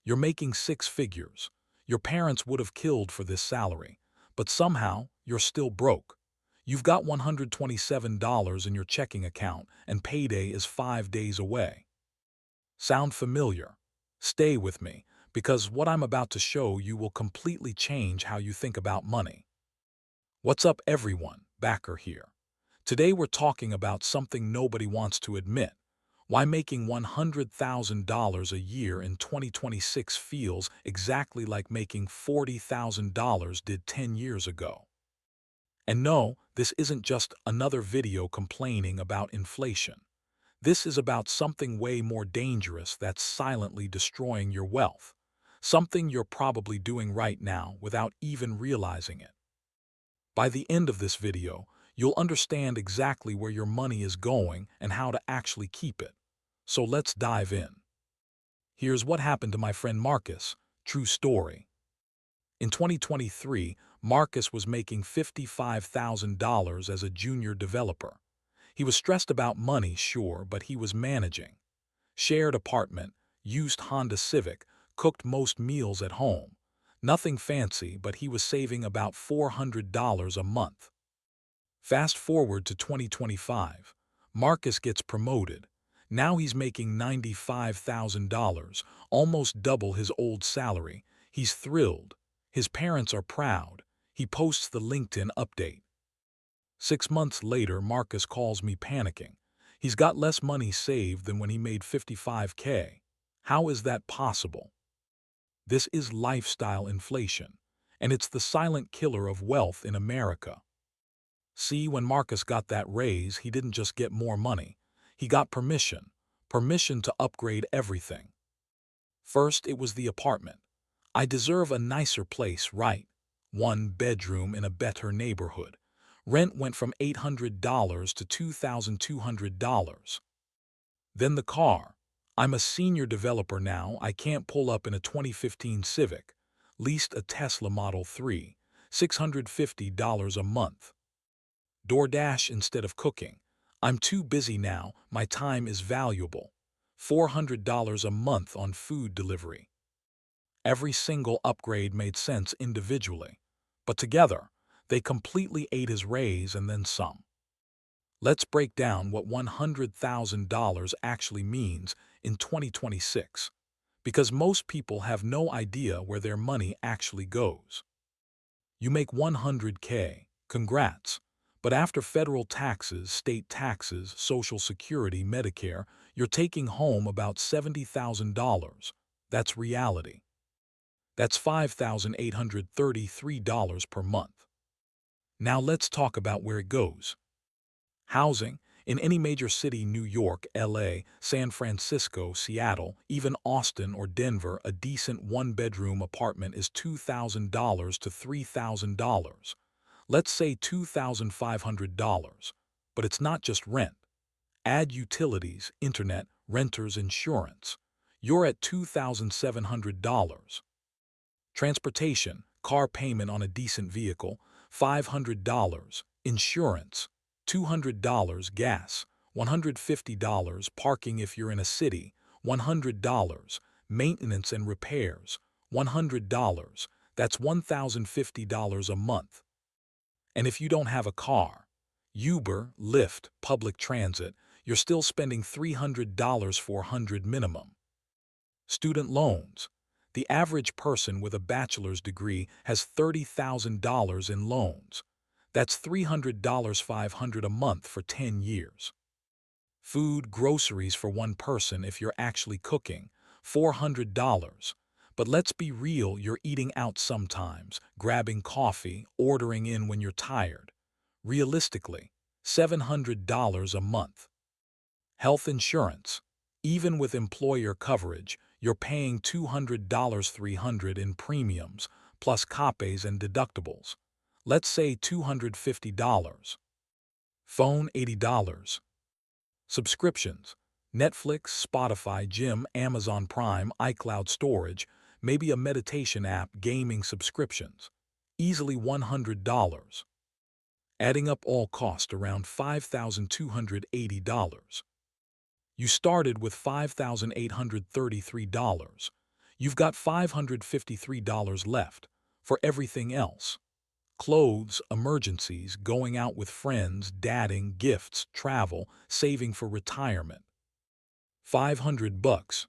You're making six figures. Your parents would have killed for this salary, but somehow you're still broke. You've got $127 in your checking account and payday is 5 days away. Sound familiar? Stay with me, because what I'm about to show you will completely change how you think about money. What's up, everyone? Backer here. Today we're talking about something nobody wants to admit. Why making $100,000 a year in 2026 feels exactly like making $40,000 did 10 years ago. And no, this isn't just another video complaining about inflation. This is about something way more dangerous that's silently destroying your wealth. Something you're probably doing right now without even realizing it. By the end of this video, you'll understand exactly where your money is going and how to actually keep it. So let's dive in. Here's what happened to my friend Marcus. True story. In 2023, Marcus was making $55,000 as a junior developer. He was stressed about money, sure, but he was managing. Shared apartment, used Honda Civic, cooked most meals at home. Nothing fancy, but he was saving about $400 a month. Fast forward to 2025. Marcus gets promoted. Now he's making $95,000, almost double his old salary. He's thrilled. His parents are proud. He posts the LinkedIn update. 6 months later, Marcus calls me panicking. He's got less money saved than when he made 55K. How is that possible? This is lifestyle inflation, and it's the silent killer of wealth in America. See, when Marcus got that raise, he didn't just get more money. He got permission. Permission to upgrade everything. First, it was the apartment. I deserve a nicer place, right? One bedroom in a better neighborhood. Rent went from $800 to $2,200. Then the car. I'm a senior developer now. I can't pull up in a 2015 Civic. Leased a Tesla Model 3, $650 a month. DoorDash instead of cooking. I'm too busy now. My time is valuable. $400 a month on food delivery. Every single upgrade made sense individually, but together, they completely ate his raise and then some. Let's break down what $100,000 actually means in 2026, because most people have no idea where their money actually goes. You make 100K, congrats, but after federal taxes, state taxes, Social Security, Medicare, you're taking home about $70,000. That's reality. That's $5,833 per month. Now let's talk about where it goes. Housing. In any major city, New York, LA, San Francisco, Seattle, even Austin or Denver, a decent one-bedroom apartment is $2,000 to $3,000. Let's say $2,500. But it's not just rent. Add utilities, internet, renters, insurance. You're at $2,700. Transportation, car payment on a decent vehicle, $500. Insurance, $200. Gas, $150. Parking if you're in a city, $100. Maintenance and repairs, $100. That's $1,050 a month. And if you don't have a car, Uber, Lyft, public transit, you're still spending $300, $400 minimum. Student loans. The average person with a bachelor's degree has $30,000 in loans. That's $300, $500 a month for 10 years. Food, groceries for one person if you're actually cooking, $400. But let's be real, you're eating out sometimes, grabbing coffee, ordering in when you're tired. Realistically, $700 a month. Health insurance. Even with employer coverage, you're paying $200, $300 in premiums, plus copays and deductibles. Let's say $250. Phone, $80. Subscriptions. Netflix, Spotify, gym, Amazon Prime, iCloud storage, maybe a meditation app, gaming subscriptions. Easily $100. Adding up all cost around $5,280. You started with $5,833. You've got $553 left for everything else. Clothes, emergencies, going out with friends, dating, gifts, travel, saving for retirement. 500 bucks.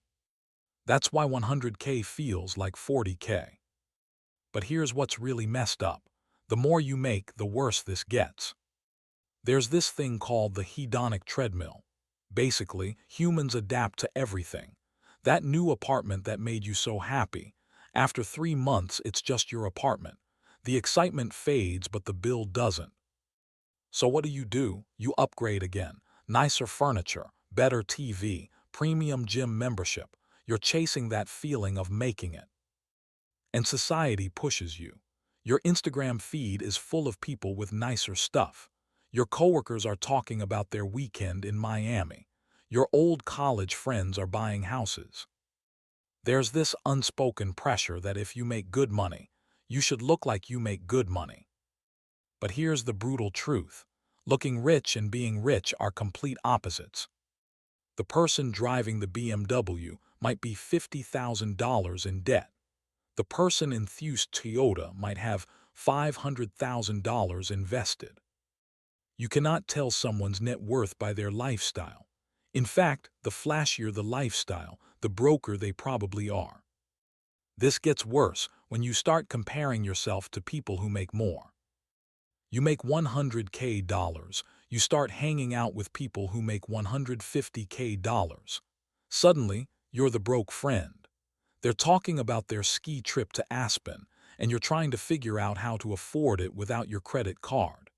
That's why 100K feels like 40K. But here's what's really messed up. The more you make, the worse this gets. There's this thing called the hedonic treadmill. Basically, humans adapt to everything. That new apartment that made you so happy. After 3 months, it's just your apartment. The excitement fades, but the bill doesn't. So what do? You upgrade again. Nicer furniture, better TV, premium gym membership. You're chasing that feeling of making it. And society pushes you. Your Instagram feed is full of people with nicer stuff. Your coworkers are talking about their weekend in Miami. Your old college friends are buying houses. There's this unspoken pressure that if you make good money, you should look like you make good money. But here's the brutal truth. Looking rich and being rich are complete opposites. The person driving the BMW might be $50,000 in debt. The person enthused Toyota might have $500,000 invested. You cannot tell someone's net worth by their lifestyle. In fact, the flashier the lifestyle, the broker they probably are. This gets worse when you start comparing yourself to people who make more. You make $100K, you start hanging out with people who make $150K. Suddenly, you're the broke friend. They're talking about their ski trip to Aspen, and you're trying to figure out how to afford it without your credit card.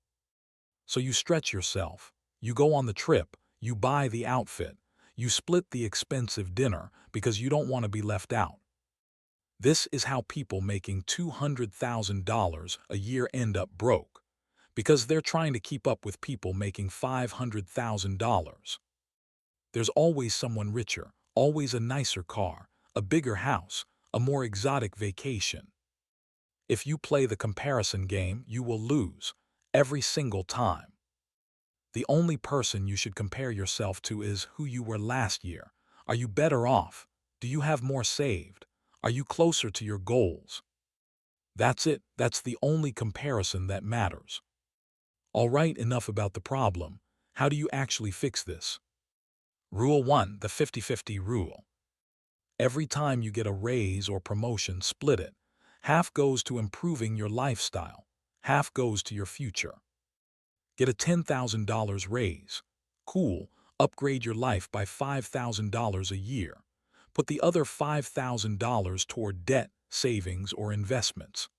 So you stretch yourself, you go on the trip, you buy the outfit, you split the expensive dinner because you don't want to be left out. This is how people making $200,000 a year end up broke, because they're trying to keep up with people making $500,000. There's always someone richer, always a nicer car, a bigger house, a more exotic vacation. If you play the comparison game, you will lose, every single time. The only person you should compare yourself to is who you were last year. Are you better off? Do you have more saved? Are you closer to your goals? That's it. That's the only comparison that matters. All right, enough about the problem. How do you actually fix this? Rule 1, the 50-50 rule. Every time you get a raise or promotion, split it. Half goes to improving your lifestyle. Half goes to your future. Get a $10,000 raise. Cool, upgrade your life by $5,000 a year. Put the other $5,000 toward debt, savings, or investments.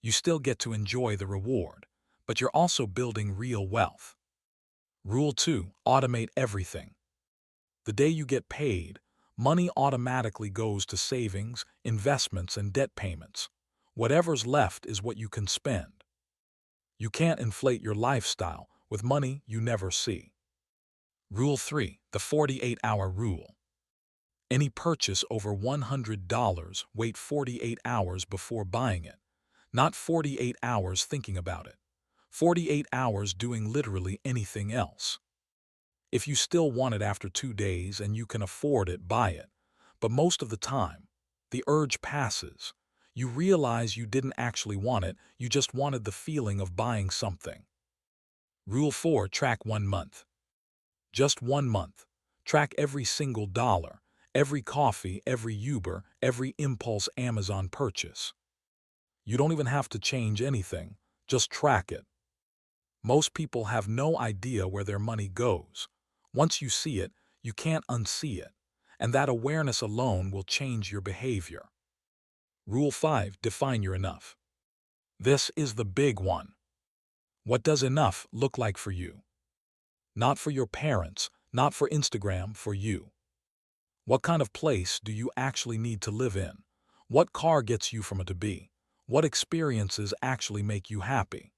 You still get to enjoy the reward, but you're also building real wealth. Rule 2, automate everything. The day you get paid, money automatically goes to savings, investments, and debt payments. Whatever's left is what you can spend. You can't inflate your lifestyle with money you never see. Rule 3, the 48-hour rule. Any purchase over $100, wait 48 hours before buying it. Not 48 hours thinking about it. 48 hours doing literally anything else. If you still want it after 2 days and you can afford it, buy it. But most of the time, the urge passes. You realize you didn't actually want it, you just wanted the feeling of buying something. Rule 4, track 1 month. Just 1 month. Track every single dollar, every coffee, every Uber, every impulse Amazon purchase. You don't even have to change anything, just track it. Most people have no idea where their money goes. Once you see it, you can't unsee it, and that awareness alone will change your behavior. Rule 5, define your enough. This is the big one. What does enough look like for you? Not for your parents, not for Instagram, for you. What kind of place do you actually need to live in? What car gets you from A to B? What experiences actually make you happy?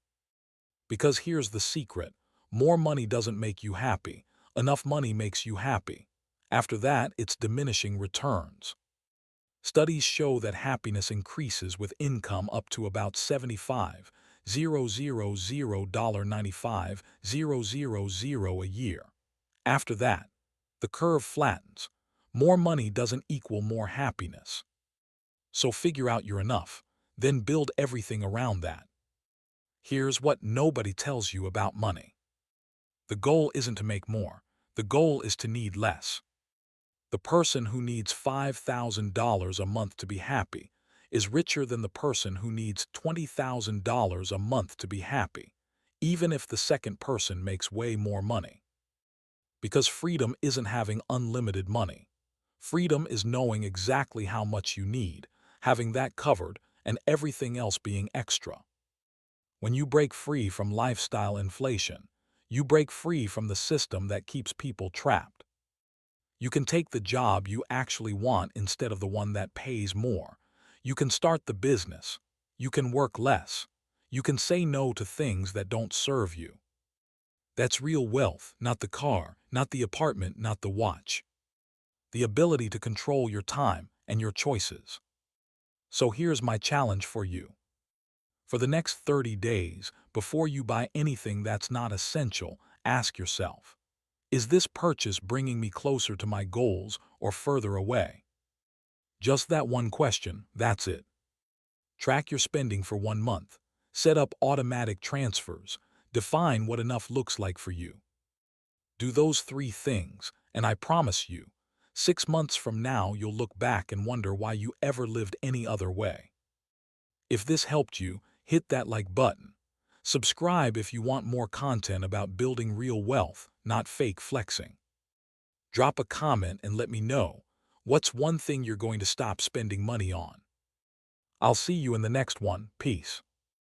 Because here's the secret. More money doesn't make you happy. Enough money makes you happy. After that, it's diminishing returns. Studies show that happiness increases with income up to about $75,000.95,000 a year. After that, the curve flattens. More money doesn't equal more happiness. So figure out your enough, then build everything around that. Here's what nobody tells you about money. The goal isn't to make more. The goal is to need less. The person who needs $5,000 a month to be happy is richer than the person who needs $20,000 a month to be happy, even if the second person makes way more money. Because freedom isn't having unlimited money. Freedom is knowing exactly how much you need, having that covered, and everything else being extra. When you break free from lifestyle inflation, you break free from the system that keeps people trapped. You can take the job you actually want instead of the one that pays more. You can start the business. You can work less. You can say no to things that don't serve you. That's real wealth, not the car, not the apartment, not the watch. The ability to control your time and your choices. So here's my challenge for you. For the next 30 days, before you buy anything that's not essential, ask yourself, is this purchase bringing me closer to my goals or further away? Just that one question, that's it. Track your spending for 1 month. Set up automatic transfers. Define what enough looks like for you. Do those 3 things, and I promise you, 6 months from now you'll look back and wonder why you ever lived any other way. If this helped you, hit that like button. Subscribe if you want more content about building real wealth, not fake flexing. Drop a comment and let me know, what's one thing you're going to stop spending money on? I'll see you in the next one. Peace.